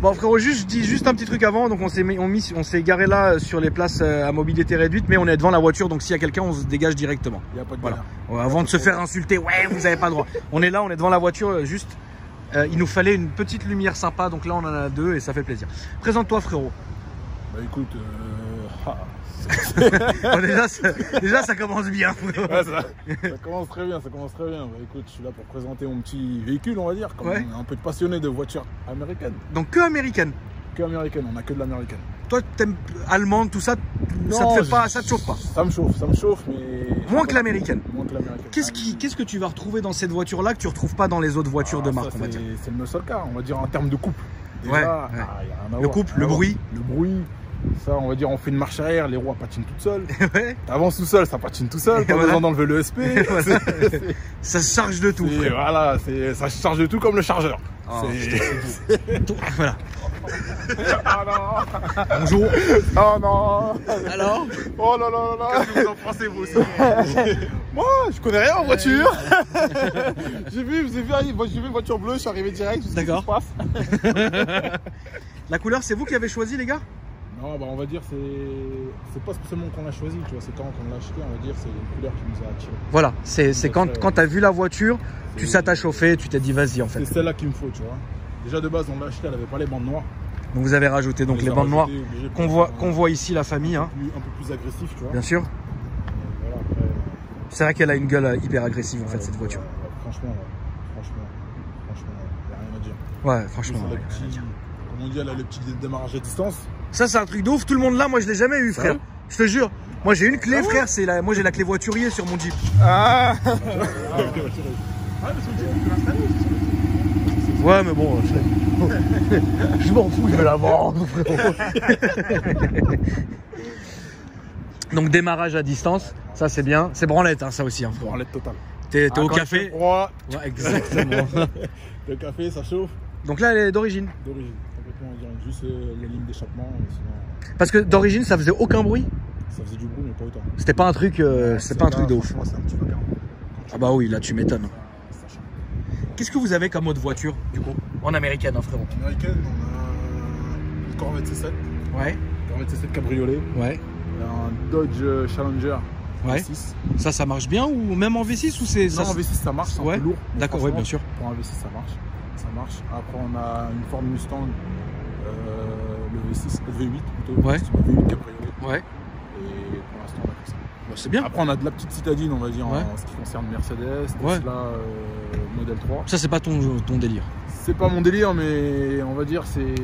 Bon frérot, je dis juste un petit truc avant. Donc on s'est garé là sur les places à mobilité réduite, mais on est devant la voiture. Donc s'il y a quelqu'un, on se dégage directement. Il n'y a pas de voilà. Avant de se faire insulter, ouais, vous avez pas le droit. On est là, on est devant la voiture, juste. Il nous fallait une petite lumière sympa, donc là on en a deux et ça fait plaisir. Présente-toi frérot. Bah écoute, bon, déjà ça commence bien. Ouais, ça commence très bien, ça commence très bien. Bah écoute, je suis là pour présenter mon petit véhicule, on va dire, comme un peu de passionné de voitures américaines. Donc que américaine? Que américaine, on a que de l'américaine. Toi t'aimes allemande, tout ça, non, ça te fait pas, ça te chauffe pas? Ça me chauffe, mais... Moins que l'américaine. Moins que l'américaine. Qu'est-ce que tu vas retrouver dans cette voiture-là que tu retrouves pas dans les autres voitures de marque, on va dire? C'est le muscle car, on va dire en termes de couple. Déjà, ouais. Y a rien à le voir. couple, le bruit. Le bruit. Ça, on va dire, on fait une marche arrière, les roues patinent toutes seules. T'avances tout seul, ça patine tout seul. Pas besoin d'enlever le SP. Ça se charge de tout. Voilà, ça se charge de tout comme le chargeur. Oh, voilà. Oh non. Bonjour. Oh non. Alors? Oh là là là. Qu'est-ce que vous en pensez vous aussi? Moi, je connais rien en voiture. J'ai vu une voiture bleue, je suis arrivé direct. D'accord. La couleur, c'est vous qui avez choisi, les gars? Non, bah on va dire c'est pas spécialement qu'on l'a choisi, tu vois, c'est quand on l'a acheté, on va dire c'est une couleur qui nous a attiré. Voilà, c'est quand tu as vu la voiture, ça t'a chauffé, tu t'es dit vas-y en fait. C'est celle-là qu'il me faut, tu vois. Déjà de base on l'a acheté, elle avait pas les bandes noires. Donc vous avez rajouté donc les bandes noires qu'on voit ici, la famille. Hein. Un peu plus agressif, tu vois. Bien sûr. Voilà, c'est vrai qu'elle a une gueule hyper agressive en fait cette voiture. Franchement, il n'y a rien à dire. Ouais, franchement. Comme on dit, elle a le petit démarrage à distance. Ça c'est un truc de ouf, tout le monde là, moi je l'ai jamais eu frère. Je te jure. Moi j'ai une clé frère, moi j'ai la clé voiturier sur mon Jeep. Ah. Ouais mais bon, je m'en fous, je vais la vendre frérot. Donc démarrage à distance, ça c'est bien. C'est branlette hein, ça aussi hein, frérot. Branlette totale. T'es au café. Ouais, exactement. Le café ça chauffe. Donc là elle est d'origine. D'origine, complètement on dirait juste la ligne d'échappement. Parce que d'origine ça faisait aucun bruit. Ça faisait du bruit mais pas autant. C'était pas un truc, c'était pas un truc de ouf. C'est un petit peu ah bah oui là tu m'étonnes. Qu'est-ce que vous avez comme autre voiture du coup? En américaine hein, frérot. En américaine on a une Corvette C7. Ouais. Corvette C7 cabriolet. Ouais. Un Dodge Challenger. Ouais. V6. Ça marche bien ou même en V6 ou c'est ça? Non, en V6 ça marche, c'est un peu lourd. D'accord, oui, bien sûr. Pour un V6 ça marche. Ça marche. Après on a une Ford Mustang, le V6, le V8 plutôt. Ouais. V8 cabriolet. Ouais. Et pour l'instant on a fait ça. Bah, c'est bien. Après on a de la petite citadine on va dire en ce qui concerne Mercedes, Tesla, Model 3. Ça c'est pas ton délire. C'est pas mon délire mais on va dire c'est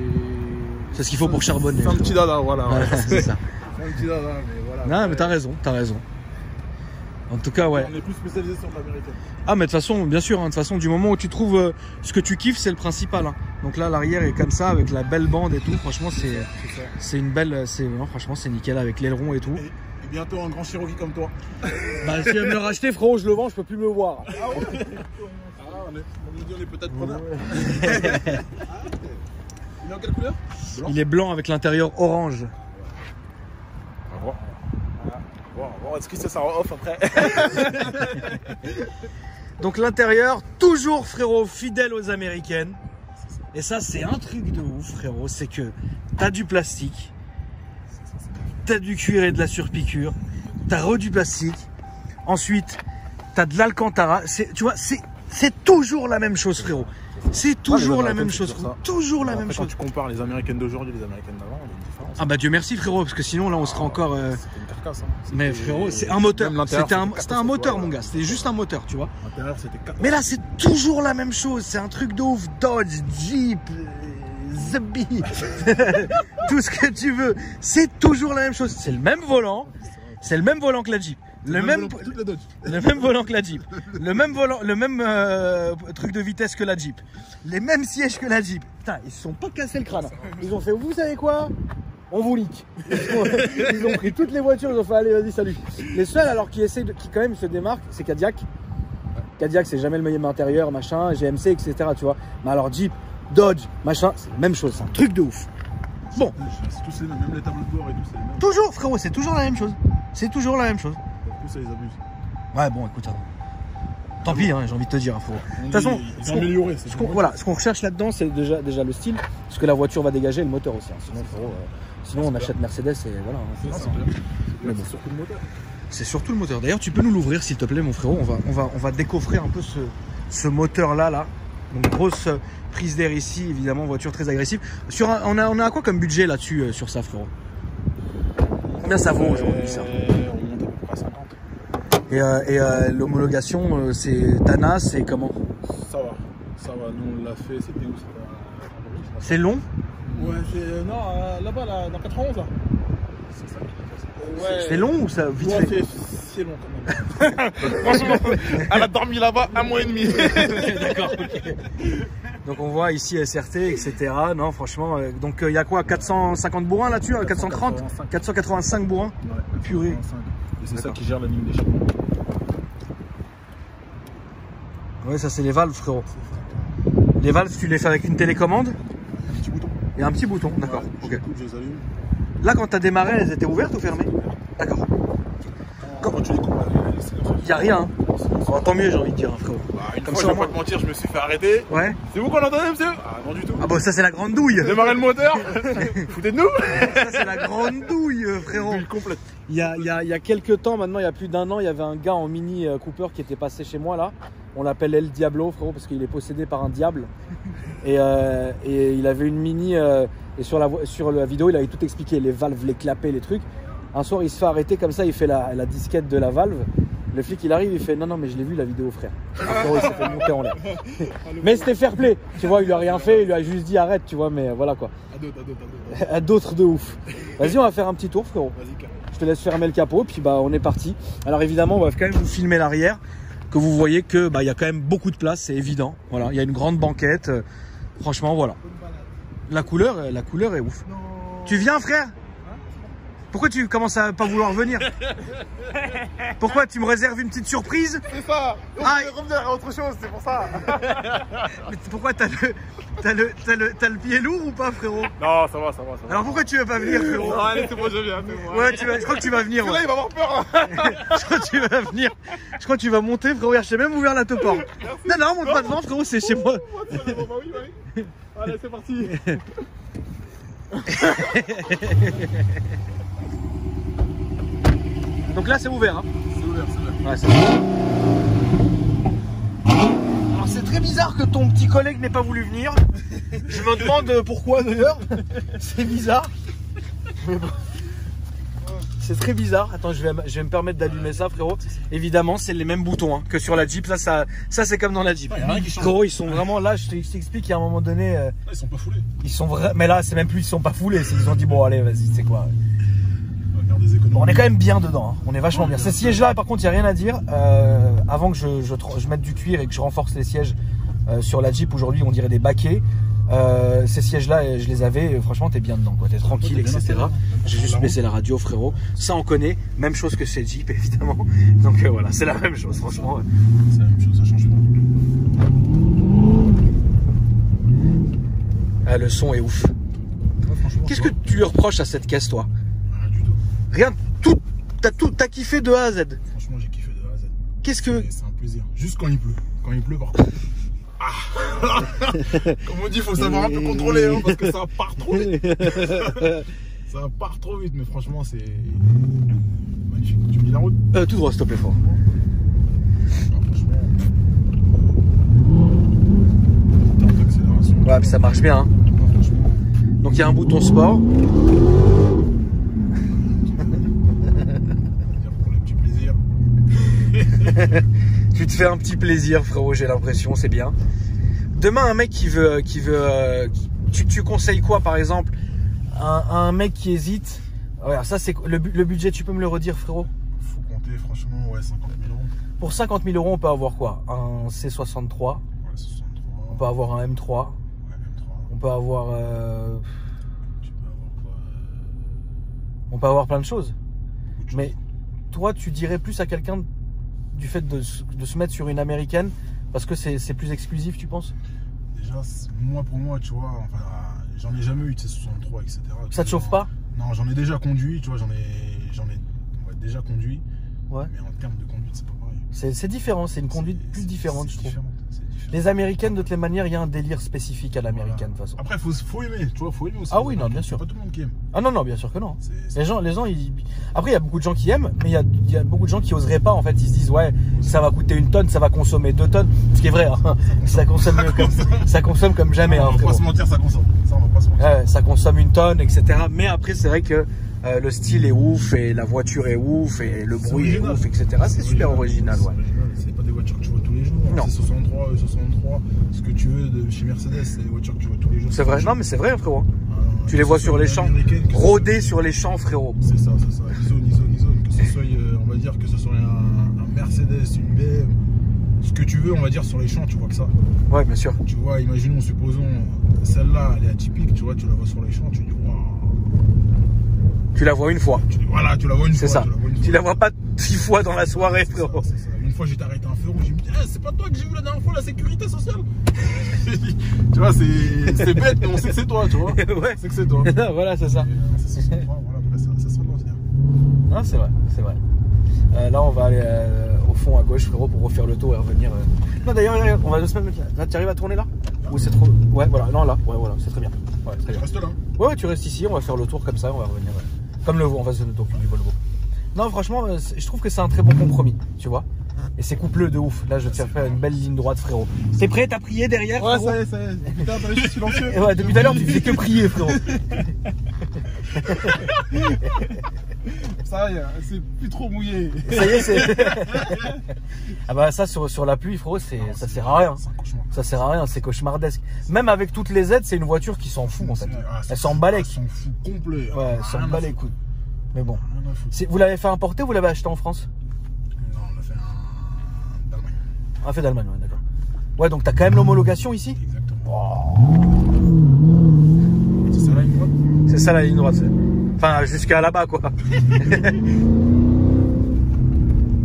ce qu'il faut pour charbonner. C'est un petit dada, voilà. Ouais, c'est ça. C'est un petit dada mais voilà. Non mais t'as raison. En tout cas ouais. On est plus spécialisé sur l'américaine. Ah mais de toute façon, bien sûr, hein, de toute façon du moment où tu trouves ce que tu kiffes, c'est le principal. Hein. Donc là l'arrière est comme ça avec la belle bande et tout. Franchement c'est une belle, franchement c'est nickel avec l'aileron et tout. Et bientôt un grand Cherokee comme toi. Bah si elle me le racheter frérot, je le vends, je peux plus me voir. Ah ouais. On est peut-être preneur. Il est en quelle couleur? Blanc. Il est blanc avec l'intérieur orange. On va voir. Bon, est-ce que ça sera off après? Donc l'intérieur, toujours frérot, fidèle aux américaines. Et ça c'est un truc de ouf frérot, c'est que t'as du plastique, t'as du cuir et de la surpiqûre, t'as du plastique, ensuite t'as de l'alcantara, tu vois, c'est toujours la même chose frérot. C'est toujours la même chose, toujours la même chose. Quand tu compares les américaines d'aujourd'hui et les américaines d'avant, il y a une différence. Ah bah Dieu merci frérot, parce que sinon là on serait encore... C'était une carcasse. Hein. Mais frérot, c'est un moteur. C'était un moteur mon gars, c'était juste un moteur, tu vois. L'intérieur c'était 4. Mais là c'est toujours la même chose, c'est un truc de ouf. Dodge, Jeep, Zebby, tout ce que tu veux. C'est toujours la même chose, c'est le même volant. C'est le même volant que la Jeep. Le même volant que la Jeep. Le même volant, le même truc de vitesse que la Jeep. Les mêmes sièges que la Jeep. Putain, ils se sont pas cassés le crâne. Ils ont fait, vous savez quoi? On vous nique. Ils ont pris toutes les voitures, ils ont fait, allez, vas-y, salut. Les seuls alors qui quand même se démarquent, c'est Cadillac. Cadillac, c'est jamais le meilleur intérieur, machin, GMC, etc. Tu vois. Mais alors Jeep, Dodge, machin, c'est la même chose. C'est un truc de ouf. Bon. C'est tous les mêmes, même les tableaux de bord et tout, c'est les mêmes. Toujours, frérot, c'est toujours la même chose. C'est toujours la même chose. Du coup, ça les abuse. Ouais, bon, écoute. Tant pis, hein, j'ai envie de te dire. De toute façon, ce qu'on recherche là-dedans, c'est déjà le style, ce que la voiture va dégager et le moteur aussi. Hein. Sinon on achète Mercedes et voilà. Mais bon. C'est surtout le moteur. C'est surtout le moteur. D'ailleurs, tu peux nous l'ouvrir s'il te plaît, mon frérot. On va décoffrer un peu ce moteur-là. Donc, grosse prise d'air ici, évidemment, voiture très agressive. On a quoi comme budget là-dessus, sur ça, frérot? Combien ça vaut aujourd'hui, ça? On monte à peu près à 50. Et l'homologation, c'est Dana, c'est comment? Ça va. Nous, on l'a fait, c'était où? C'est long? Ouais, c'est. Non, là-bas, là, dans 91, là. C'est ça. Ouais. C'est long ou ça vite fait? C'est long quand même. Franchement, elle a dormi là-bas 1 mois et demi. D'accord, ok. Donc on voit ici SRT, etc. Non, franchement, donc il y a quoi, 450 bourrins là-dessus, 430, 485 bourrins. Ouais, purée. Et c'est ça qui gère la ligne d'échappement. Ouais, ça c'est les valves, frérot. Les valves, tu les fais avec une télécommande? Un petit bouton. Et un petit bouton, d'accord. Ouais, je les allume. Là, quand tu as démarré, elles étaient ouvertes ou fermées? D'accord. Quand tu les coupes, il n'y a rien. Oh, tant mieux, j'ai envie de dire, frérot. Une fois, je vais pas te mentir, je me suis fait arrêter. Ouais. C'est vous qu'on entendait, monsieur? Ah, non du tout. Ah, bah, ça, c'est la grande douille. Démarrer le moteur. Foutez de nous. Ça, c'est la grande douille, frérot. Douille complète. Il y a quelques temps, maintenant, il y a plus d'1 an, il y avait un gars en Mini Cooper qui était passé chez moi, là. On l'appelle El Diablo, frérot, parce qu'il est possédé par un diable. Et il avait une Mini, et sur la vidéo, il avait tout expliqué, les valves, les clapets, les trucs. Un soir, il se fait arrêter comme ça, il fait la disquette de la valve. Le flic, il arrive, il fait non, mais je l'ai vu la vidéo, frère. Frérot, il s'est fait monter en l'air. Mais c'était fair play, tu vois, il lui a rien fait, il lui a juste dit arrête, tu vois, mais voilà quoi. À d'autres de ouf. Vas-y, on va faire un petit tour, frérot. Je te laisse fermer le capot, puis bah, on est parti. Alors évidemment, on va quand même vous filmer l'arrière, que vous voyez que bah, y a quand même beaucoup de place, c'est évident. Voilà, il y a une grande banquette. Franchement, voilà. La couleur est ouf. Non. Tu viens, frère? Pourquoi tu commences à pas vouloir venir? Pourquoi tu me réserves une petite surprise? C'est ça. Donc je vais revenir à autre chose, c'est pour ça. Mais pourquoi t'as le pied lourd ou pas, frérot? Non, ça va. Alors pourquoi tu veux pas venir, frérot? Non, allez, c'est bon, je viens. Ouais, je crois que tu vas venir. Là, il va avoir peur. Je crois que tu vas venir. Je crois que tu vas monter, frérot. Je t'ai même ouvert la topor. Non, monte pas devant, frérot, c'est chez moi. Oui. Allez, c'est parti. Donc là c'est ouvert, hein. C'est ouvert. Ouais, c'est ouvert. Alors c'est très bizarre que ton petit collègue n'ait pas voulu venir. Je me demande pourquoi d'ailleurs. C'est bizarre. C'est très bizarre. Attends, je vais me permettre d'allumer ça, frérot. Évidemment, c'est les mêmes boutons hein, que sur la Jeep. Ça c'est comme dans la Jeep. Frérot, ils sont vraiment là. Je t'explique qu'à un moment donné, ils sont pas foulés. Ils sont vrais. Mais là, c'est même plus ils sont pas foulés. C'est qu'ils ont dit bon allez, vas-y, c'est quoi. Bon, on est quand même bien dedans. Hein. On est vachement bien. Ces sièges-là, par contre, il y a rien à dire. Avant que je mette du cuir et que je renforce les sièges sur la Jeep, aujourd'hui, on dirait des baquets. Ces sièges-là, je les avais. Franchement, t'es bien dedans, quoi. T'es tranquille, etc. J'ai juste baissé la radio, frérot. Ça, on connaît. Même chose que chez Jeep, évidemment. Donc voilà, c'est la même chose, franchement. C'est la même chose, ça change pas. Le son est ouf. Qu'est-ce que tu lui reproches à cette caisse, toi? Rien du tout. Rien. T'as kiffé de A à Z. Franchement, j'ai kiffé de A à Z. Qu'est-ce que... C'est un plaisir. Juste quand il pleut. Quand il pleut, par contre. Ah. Comme on dit, il faut savoir un peu contrôler, hein, parce que ça part trop vite. Ça part trop vite, mais franchement, c'est magnifique. Tu me dis la route? Tout droit, s'il te plaît, fort. Franchement. En termes d'accélération. Ouais, puis ça marche bien. Hein. Donc il y a un bouton sport. Pour le petit plaisir. Tu te fais un petit plaisir, frérot, j'ai l'impression, c'est bien. Demain, un mec qui veut tu conseilles quoi, par exemple, un mec qui hésite? Ouais, ça c'est le budget, tu peux me le redire, frérot? Faut compter, franchement, ouais, 50 000 €. Pour 50 000 €, on peut avoir quoi? Un C63. Ouais, 63. On peut avoir un M3. Ouais, M3. On peut avoir. Tu peux avoir quoi? On peut avoir plein de choses. Beaucoup de Mais choses. toi, tu dirais plus à quelqu'un du fait de se mettre sur une américaine parce que c'est plus exclusif, tu penses? Déjà, moi pour moi, tu vois, enfin, j'en ai jamais eu de C63, etc. Ça te chauffe pas? Non, j'en ai déjà conduit, tu vois, j'en ai déjà conduit. Ouais. Mais en termes de conduite, c'est pas pareil. C'est différent, c'est une conduite plus différente, je trouve. C'est différent. Les américaines, de toutes les manières, il y a un délire spécifique à l'américaine, de toute façon. Après, faut aimer, tu vois, faut aimer aussi. Ah oui, non, bien sûr. Pas tout le monde qui aime. Ah non, non, bien sûr que non. C'est- Les gens, Après, il y a beaucoup de gens qui aiment, mais il y a beaucoup de gens qui oseraient pas. En fait, ils se disent, ouais, ça va coûter 1 tonne, ça va consommer 2 tonnes. Ce qui est vrai, hein. Ça consomme comme jamais. On Hein, va pas frérot. se mentir, ça consomme. Ça, on va pas se mentir. Ouais, ça consomme 1 tonne, etc. Mais après, c'est vrai que le style est ouf, et la voiture est ouf, et le bruit est original. ouf, etc. C'est super original, ouais. C'est pas des voitures que tu vois tous les jours. Non. C'est 63, 63. Ce que tu veux de chez Mercedes, c'est des voitures que tu vois tous les jours. C'est vrai, non, mais c'est vrai, frérot. Ah, Tu les vois sur les champs, américaines, que ce rôder sur les champs, frérot. C'est ça, c'est ça. Zone. Que ce soit, on va dire, que ce soit un Mercedes, une BM, ce que tu veux, on va dire, sur les champs, tu vois que ça. Ouais, bien sûr. Tu vois, imaginons, supposons, celle-là, elle est atypique, tu vois, tu la vois sur les champs, tu dis, waouh. Tu la vois une fois. Voilà, tu la vois une C'est fois. ça. Tu la vois pas 6 fois dans la soirée, C'est ça, frérot. c'est ça. Une fois, j'ai arrêté un feu rouge, j'ai me dit, c'est pas toi que j'ai vu la dernière fois, la sécurité sociale. Tu vois, c'est bête, mais on sait que c'est toi, tu vois. Ouais. On sait que c'est toi. Voilà, c'est ça. C'est 63, voilà, après, ça sera de l'ordinaire. Non, c'est vrai, c'est vrai. Là, on va aller au fond à gauche, frérot, pour refaire le tour et revenir. Non, d'ailleurs, regarde, on va 2 semaines. Là, tu arrives à tourner là? Ou c'est trop. Ouais, voilà, non, là, ouais, voilà, c'est très bien. Ouais, très bien. Reste là. Ouais, tu restes ici, on va faire le tour comme ça, on va revenir. Comme le on va se donc du Volvo. Non, franchement, je trouve que c'est un très bon compromis, tu vois. Et c'est coupleux de ouf. Là, je tiens à faire une belle ligne droite, frérot. T'es prêt? T'as prié derrière? Ouais, frérot? ça y est. Putain, je suis silencieux. Et ouais, depuis tout à l'heure, tu faisais que prier, frérot. Ça y est, c'est plus trop mouillé. Ça y est, c'est. Ah bah, ça, sur la pluie, frérot, ça sert à rien. C'est un cauchemar. Ça sert à rien, c'est cauchemardesque. Même avec toutes les aides, c'est une voiture qui s'en fout, en fait. Elle s'en bat les Ils s'en fout complet. Ouais, elle s'en bat les couilles. Mais bon. Rien à foutre. Vous l'avez fait importer ou vous l'avez acheté en France? Non, on a fait un d'Allemagne. On a fait d'Allemagne, ouais, d'accord. Ouais, donc t'as quand même l'homologation ici? Exactement. C'est ça la ligne droite? C'est ça la ligne droite. Enfin, jusqu'à là-bas, quoi.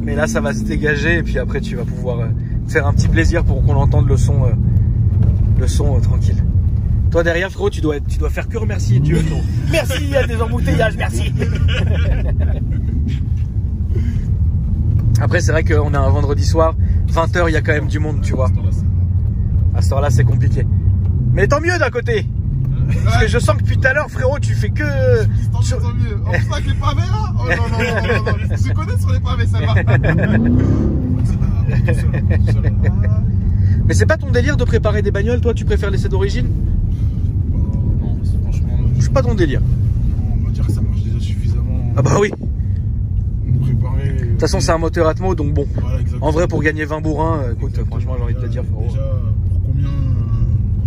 Mais là, ça va se dégager et puis après, tu vas pouvoir te faire un petit plaisir pour qu'on entende le son tranquille. Toi, derrière, frérot, tu dois faire que remercier Dieu. Merci, il y a des embouteillages, merci. Après, c'est vrai qu'on est un vendredi soir, 20 h, il y a quand même du monde, tu vois. À cette heure-là, c'est compliqué. Mais tant mieux d'un côté. Parce que je sens que depuis tout à l'heure, frérot, tu fais que. Tant mieux. En plus, avec les pavés là? Oh non. Je connais sur les pavés, celle-là. Mais c'est pas ton délire de préparer des bagnoles, toi? Tu préfères l'essai d'origine? Non, franchement. C'est pas ton délire. On va dire que ça marche déjà suffisamment. Ah bah oui. Préparé. De toute façon, c'est un moteur Atmo, donc bon. Voilà, exactement. En vrai, pour gagner 20 bourrins, écoute, franchement, j'ai envie de te dire, frérot. Déjà, pour combien.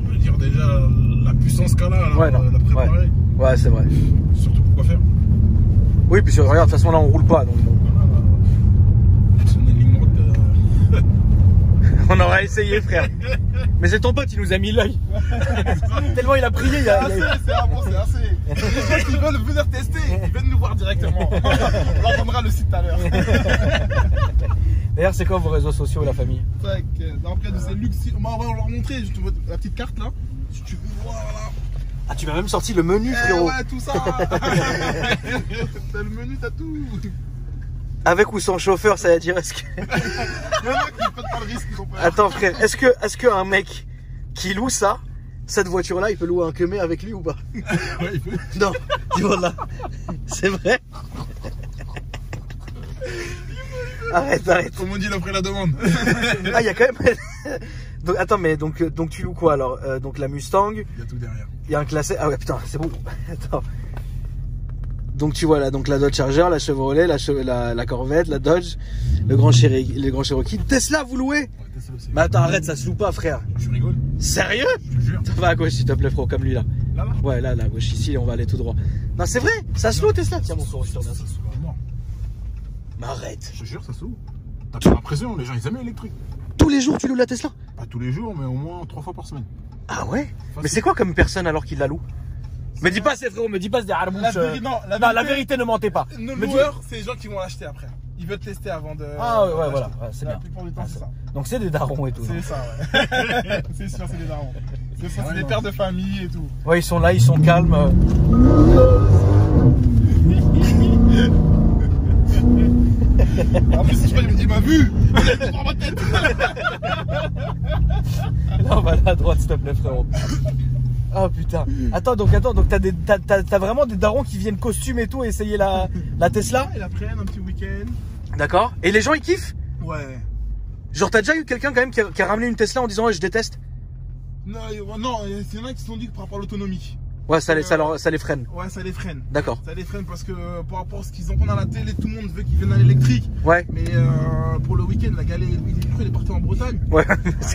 On va dire déjà la puissance qu'elle a, Ouais, non. la préparer. Ouais, c'est vrai. Surtout pour quoi faire. Oui, puis regarde, de toute façon, là, on roule pas, donc bon. Voilà, si on a une ligne droite. On aura essayé, frère. Mais c'est ton pote, il nous a mis l'œil. Tellement il a prié, C'est assez. Les gens qui veulent venir tester, ils viennent nous voir directement. On leur donnera le site tout à l'heure. D'ailleurs, c'est quoi vos réseaux sociaux, la famille? Tac, après de ces luxe, on va leur montrer, je te vois la petite carte là. Si tu veux voir là. Ah, tu m'as même sorti le menu, frérot. Ouais, tout ça. T'as le menu, t'as tout. Avec ou sans chauffeur, ça veut dire est-ce que. Il y en a qui ne prennent pas le risque, ils ont peur. Attends, frère, est-ce que un mec qui loue ça, cette voiture-là, il peut louer un Kemé avec lui ou pas? Ouais, il peut. Non, dis-moi là. C'est vrai? Arrête. Comme on dit d'après la demande. Ah, il y a quand même. Donc, attends, mais donc tu loues quoi alors? Donc la Mustang, Il y a tout derrière. il y a un classé. Ah ouais, putain, c'est bon. Attends. Donc tu vois là, donc la Dodge Charger, la Chevrolet, la Corvette, la Dodge, le Grand Cherokee. Tesla, vous louez? Ouais, Tesla aussi. Mais attends, arrête, ça se loue pas, frère. Tu rigoles? Sérieux? Je te jure. Va à gauche, s'il te plaît, frérot, comme lui là. Là Ouais, là, à gauche, ici, on va aller tout droit. Non, c'est vrai, ça se loue, Tesla. Tiens, mon sourd, je te Ça remercie. se loue à mort. Mais arrête. Je te jure, ça se loue. T'as pas l'impression, les gens ils aiment l'électrique. Tous les jours, tu loues la Tesla? Pas tous les jours, mais au moins 3 fois par semaine. Ah ouais? Mais c'est quoi comme personne alors qu'il la loue? Me dis pas, c'est frérot, me dis pas, c'est des harbouches. Non, la vérité, ne mentez pas. Nos Me dis- loueurs, c'est les gens qui vont l'acheter après. Ils veulent tester avant de. Ah ouais, d'acheter. voilà, ouais, c'est La bien. plupart du temps, Ah, c'est ça. Donc c'est des darons et tout. C'est non? ça, ouais. C'est sûr, c'est des darons. C'est ça, c'est des pères de famille et tout. Ouais, ils sont là, ils sont calmes. En plus, je crois qu'il m'a vu. Dans ma tête. Là, on va aller à droite, s'il te plaît, frérot. Oh putain. Attends, donc t'as vraiment des darons qui viennent costume et tout essayer la Tesla? Ils la prennent un petit week-end. D'accord. Et les gens ils kiffent? Ouais. Genre t'as déjà eu quelqu'un quand même qui a ramené une Tesla en disant ouais, je déteste? Non, il y en a qui se sont dit que par rapport à l'autonomie. Ouais, ça les freine. Ouais, ça les freine. D'accord. Ça les freine parce que par rapport à ce qu'ils entendent à la télé, tout le monde veut qu'ils viennent à l'électrique. Ouais. Mais pour le week-end, il a galéré. Il est parti en Bretagne. Ouais.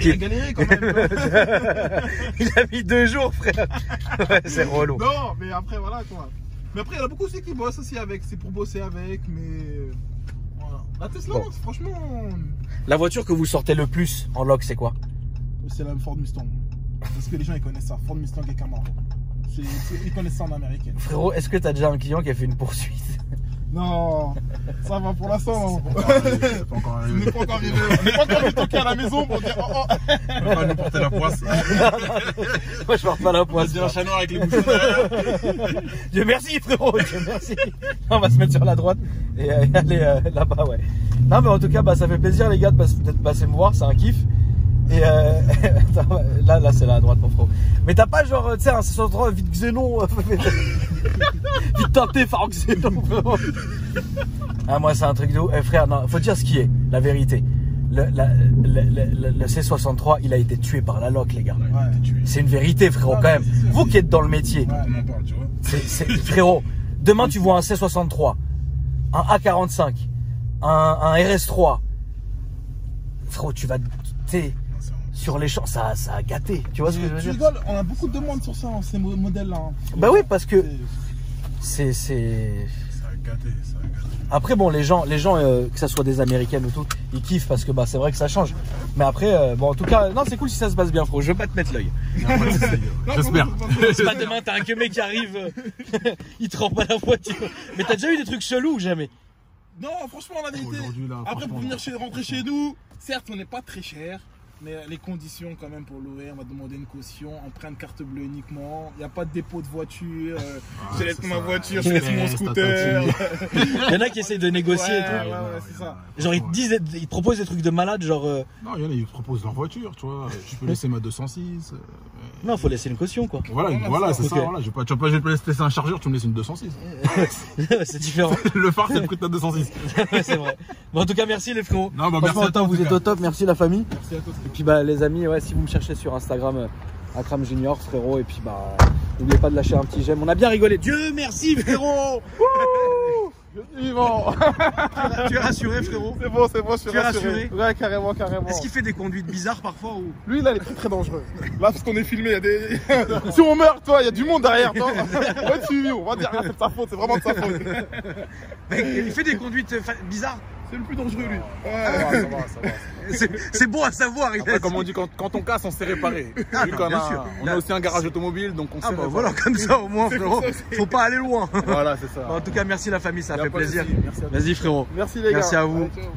Il a galéré quand même. Il a mis 2 jours, frère. Ouais, c'est relou. Non, mais après, voilà quoi. Mais après, il y en a beaucoup aussi qui bossent aussi avec. C'est pour bosser avec, mais. Voilà. La Tesla, Bon. franchement. La voiture que vous sortez le plus en loc, c'est quoi? C'est la Ford Mustang. Parce que les gens ils connaissent ça. Ford Mustang et Camaro. Ils connaissent ça en américain. Frérot, est-ce que t'as déjà un client qui a fait une poursuite? Non, ça va pour l'instant. C'est pas encore On arrivé. n'est pas encore arrivé. On n'est pas encore venu toquer à la maison pour dire oh. On va pas nous porter la poisse. Moi, je porte pas la On va poisse. se dire un chat noir avec les bouchons derrière. Dieu merci, frérot. Dieu merci. On va se mettre sur la droite et aller là-bas, ouais. Non, mais en tout cas, bah, ça fait plaisir, les gars, d'être passé me voir. C'est un kiff. Et attends, là c'est la droite, mon frérot. Mais t'as pas genre, tu sais, un 63 vite Xénon, vite teinté phare Xénon, frérot. Ah, moi, c'est un truc de ouf. Eh, frère, non, faut dire ce qui est, la vérité. Le C63, il a été tué par la loc, les gars. C'est une vérité, frérot, Non, quand même. mais c'est sûr, Vous qui êtes dans le métier, On en parle, tu vois. frérot, demain tu vois un C63, un A45, un RS3. Frérot, tu vas, tu sais, sur les champs, ça a gâté. Tu vois ce que je veux Tu dire? rigoles, on a beaucoup de demandes sur ça, ces modèles-là. Bah oui, parce que C'est- c'est. Ça a gâté, ça a gâté. Après, bon, les gens que ça soit des américaines ou tout, ils kiffent parce que bah, c'est vrai que ça change. Mais après, bon, en tout cas, non, c'est cool si ça se passe bien, frérot. Je veux pas te mettre l'œil. J'espère. C'est pas demain, t'as un queumé qui arrive, il te rend pas la voiture. Mais t'as déjà eu des trucs chelous ou jamais? Non, franchement, la vérité. Aujourd'hui, là, Après, pour franchement, venir rentrer chez nous, certes, on n'est pas très cher. Mais les conditions quand même pour louer, on va demander une caution, empreinte carte bleue uniquement, il n'y a pas de dépôt de voiture, je laisse c'est ma ça. voiture, je laisse mon Test, scooter. Il y en a qui essayent de négocier et tout. Ouais, c'est ça. Genre, ils te disent, ils te proposent des trucs de malade, genre. Non, il y en a, ils proposent leur voiture, tu vois. Tu peux laisser ma 206. Non, faut laisser une caution, quoi. Voilà, c'est ça. Ok. Voilà. Je vais pas laisser un chargeur, tu me laisses une 206. C'est différent. Le phare, c'est le prix de ta 206. Ouais, c'est vrai. Bon, en tout cas, merci les frérots. Non, bah, Franchement, merci à toi, en vous tout êtes cas. au top. Merci la famille. Merci à toi. Et puis, bah, les amis, ouais, si vous me cherchez sur Instagram, Akram Junior, frérot. Et puis, bah, n'oubliez pas de lâcher un petit j'aime. On a bien rigolé. Dieu merci, frérot. Vivant. Tu es rassuré, frérot? C'est bon, je suis Tu es rassuré. Ouais, carrément. Est-ce qu'il fait des conduites bizarres parfois ou... Lui, là, il est très dangereux. Là, parce qu'on est filmé, il y a des. Si on meurt, toi, il y a du monde derrière, toi. On va être suivi, on va dire, c'est de sa faute, c'est vraiment de sa faute. Il fait des conduites bizarres. C'est le plus dangereux, lui. Ça va. C'est bon à savoir. Après, comme on dit, quand on casse, on s'est réparé. Ah, Vu non, qu'on bien a- sûr. On a aussi un garage automobile, donc on s'est Ah bah réparé. voilà, comme ça au moins, frérot. Faut pas aller loin. Voilà, c'est ça. En tout cas, merci la famille, ça Y a fait pas de plaisir. souci. Merci à toi. Vas-y, frérot. Merci, les gars. Merci à vous. Allez, ciao.